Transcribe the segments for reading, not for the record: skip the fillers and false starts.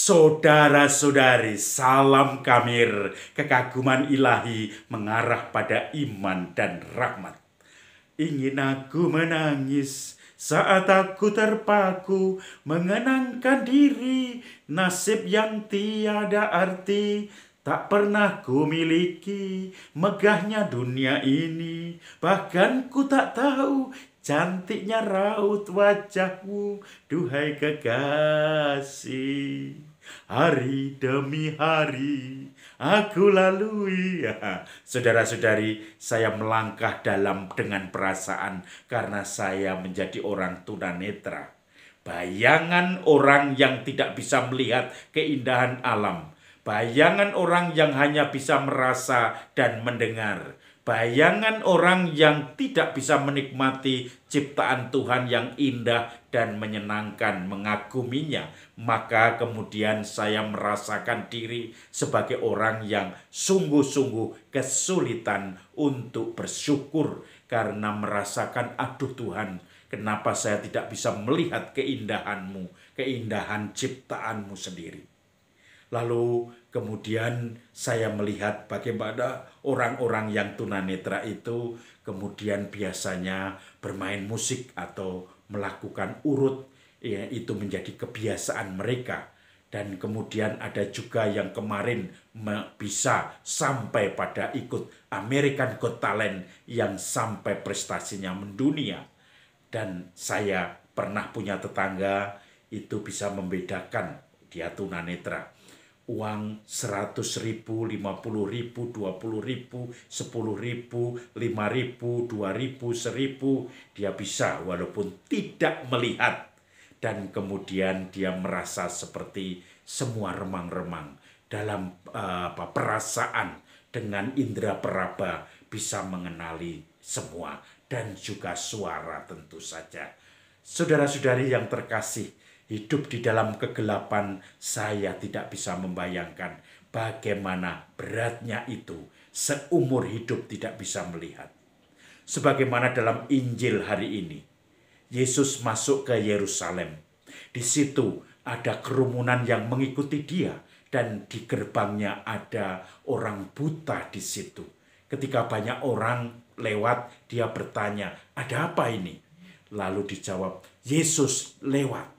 Saudara-saudari, salam kamir, kekaguman ilahi mengarah pada iman dan rahmat. Ingin aku menangis saat aku terpaku, mengenangkan diri, nasib yang tiada arti. Tak pernah ku miliki megahnya dunia ini, bahkan ku tak tahu cantiknya raut wajahmu, duhai kekasih. Hari demi hari aku lalui. Saudara-saudari, saya melangkah dalam dengan perasaan karena saya menjadi orang tunanetra. Bayangan orang yang tidak bisa melihat keindahan alam. Bayangan orang yang hanya bisa merasa dan mendengar. Bayangan orang yang tidak bisa menikmati ciptaan Tuhan yang indah dan menyenangkan, mengaguminya. Maka kemudian saya merasakan diri sebagai orang yang sungguh-sungguh kesulitan untuk bersyukur karena merasakan, aduh Tuhan, kenapa saya tidak bisa melihat keindahan-Mu, keindahan ciptaan-Mu sendiri. Lalu kemudian saya melihat bagaimana orang-orang yang tunanetra itu kemudian biasanya bermain musik atau melakukan urut, ya, itu menjadi kebiasaan mereka. Dan kemudian ada juga yang kemarin bisa sampai pada ikut American Got Talent yang sampai prestasinya mendunia. Dan saya pernah punya tetangga itu bisa membedakan, dia tunanetra. Uang 100.000, 50.000, 20.000, 10.000, 5.000, 2.000, 1.000, dia bisa walaupun tidak melihat. Dan kemudian dia merasa seperti semua remang-remang dalam perasaan, dengan indera peraba bisa mengenali semua dan juga suara tentu saja. Saudara-saudari yang terkasih, hidup di dalam kegelapan, saya tidak bisa membayangkan bagaimana beratnya itu. Seumur hidup tidak bisa melihat. Sebagaimana dalam Injil hari ini, Yesus masuk ke Yerusalem. Di situ ada kerumunan yang mengikuti dia, dan di gerbangnya ada orang buta di situ. Ketika banyak orang lewat, dia bertanya, "Ada apa ini?" Lalu dijawab, "Yesus lewat."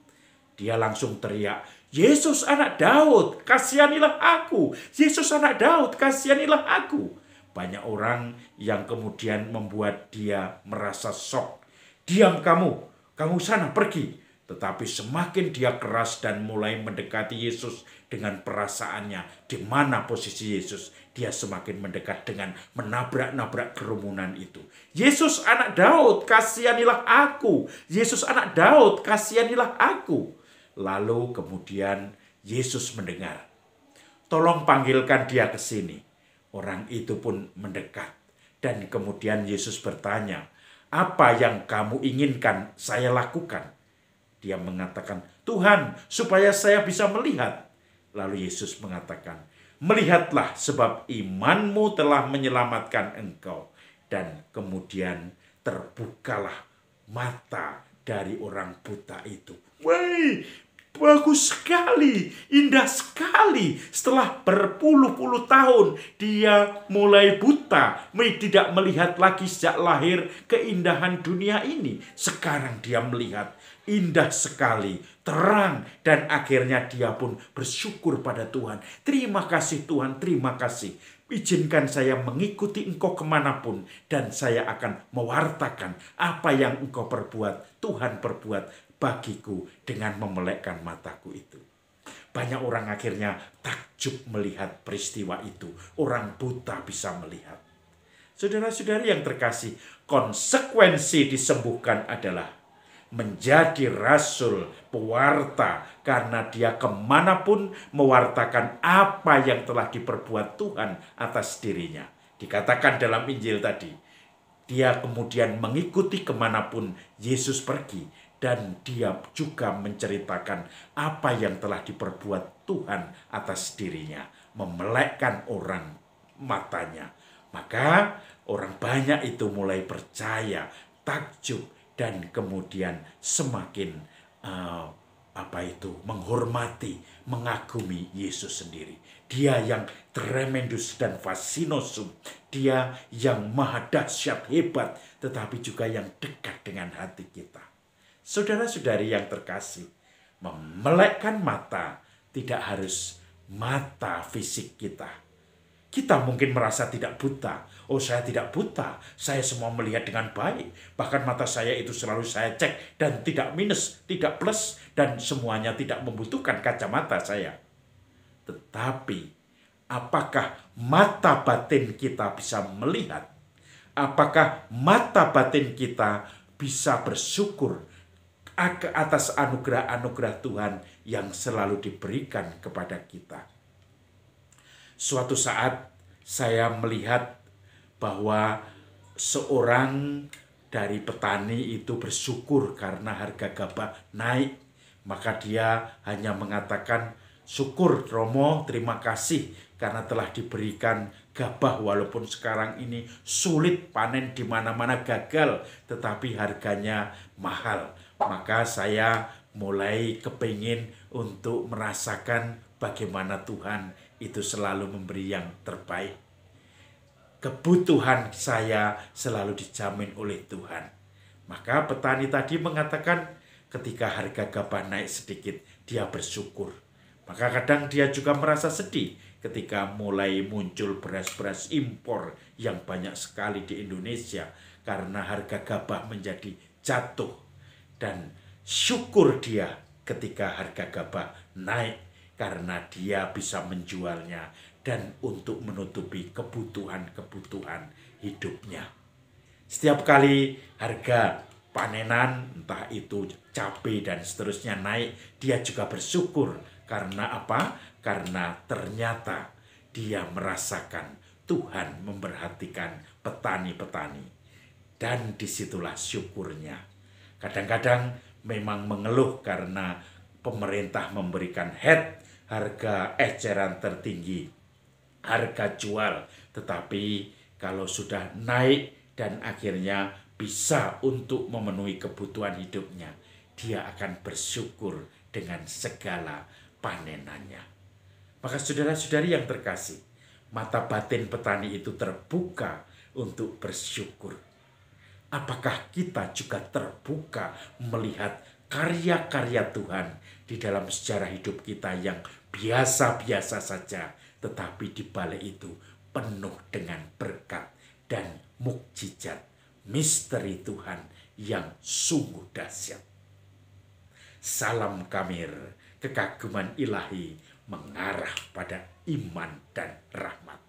Dia langsung teriak, "Yesus anak Daud, kasihanilah aku. Yesus anak Daud, kasihanilah aku." Banyak orang yang kemudian membuat dia merasa shock. "Diam kamu, kamu sana pergi." Tetapi semakin dia keras dan mulai mendekati Yesus dengan perasaannya, di mana posisi Yesus, dia semakin mendekat dengan menabrak-nabrak kerumunan itu. "Yesus anak Daud, kasihanilah aku. Yesus anak Daud, kasihanilah aku." Lalu kemudian Yesus mendengar. "Tolong panggilkan dia ke sini." Orang itu pun mendekat. Dan kemudian Yesus bertanya, "Apa yang kamu inginkan saya lakukan?" Dia mengatakan, "Tuhan, supaya saya bisa melihat." Lalu Yesus mengatakan, "Melihatlah, sebab imanmu telah menyelamatkan engkau." Dan kemudian terbukalah mata dari orang buta itu. Wih, bagus sekali, indah sekali. Setelah berpuluh-puluh tahun dia mulai buta, tidak melihat lagi sejak lahir keindahan dunia ini. Sekarang dia melihat, indah sekali, terang, dan akhirnya dia pun bersyukur pada Tuhan. "Terima kasih Tuhan, terima kasih. Izinkan saya mengikuti Engkau kemanapun, dan saya akan mewartakan apa yang Engkau perbuat, Tuhan perbuat bagiku dengan memelekkan mataku itu." Banyak orang akhirnya takjub melihat peristiwa itu. Orang buta bisa melihat. Saudara-saudari yang terkasih, konsekuensi disembuhkan adalah menjadi rasul, pewarta, karena dia kemanapun mewartakan apa yang telah diperbuat Tuhan atas dirinya. Dikatakan dalam Injil tadi, dia kemudian mengikuti kemanapun Yesus pergi, dan dia juga menceritakan apa yang telah diperbuat Tuhan atas dirinya, memelekkan orang matanya. Maka orang banyak itu mulai percaya, takjub, dan kemudian semakin menghormati, mengagumi Yesus sendiri. Dia yang tremendus dan fascinosum. Dia yang maha dahsyat hebat, tetapi juga yang dekat dengan hati kita. Saudara-saudari yang terkasih, memelekkan mata tidak harus mata fisik kita. Kita mungkin merasa tidak buta. Oh, saya tidak buta. Saya semua melihat dengan baik. Bahkan mata saya itu selalu saya cek dan tidak minus, tidak plus, dan semuanya tidak membutuhkan kacamata saya. Tetapi, apakah mata batin kita bisa melihat? Apakah mata batin kita bisa bersyukur atas anugerah-anugerah Tuhan yang selalu diberikan kepada kita? Suatu saat saya melihat bahwa seorang dari petani itu bersyukur karena harga gabah naik. Maka dia hanya mengatakan, syukur Romo, terima kasih karena telah diberikan gabah walaupun sekarang ini sulit, panen di mana-mana gagal, tetapi harganya mahal. Maka saya mulai kepingin untuk merasakan bagaimana Tuhan itu selalu memberi yang terbaik. Kebutuhan saya selalu dijamin oleh Tuhan. Maka petani tadi mengatakan ketika harga gabah naik sedikit, dia bersyukur. Maka kadang dia juga merasa sedih ketika mulai muncul beras-beras impor yang banyak sekali di Indonesia karena harga gabah menjadi jatuh. Dan syukur dia ketika harga gabah naik karena dia bisa menjualnya dan untuk menutupi kebutuhan-kebutuhan hidupnya. Setiap kali harga panenan, entah itu cabai dan seterusnya naik, dia juga bersyukur. Karena apa? Karena ternyata dia merasakan Tuhan memperhatikan petani-petani. Dan disitulah syukurnya. Kadang-kadang memang mengeluh karena pemerintah memberikan harga eceran tertinggi, harga jual. Tetapi kalau sudah naik dan akhirnya bisa untuk memenuhi kebutuhan hidupnya, dia akan bersyukur dengan segala panenannya. Maka saudara-saudari yang terkasih, mata batin petani itu terbuka untuk bersyukur. Apakah kita juga terbuka melihat karya-karya Tuhan di dalam sejarah hidup kita yang biasa-biasa saja, tetapi di balik itu penuh dengan berkat dan mukjizat, misteri Tuhan yang sungguh dahsyat. Salam Kamir, kekaguman ilahi mengarah pada iman dan rahmat.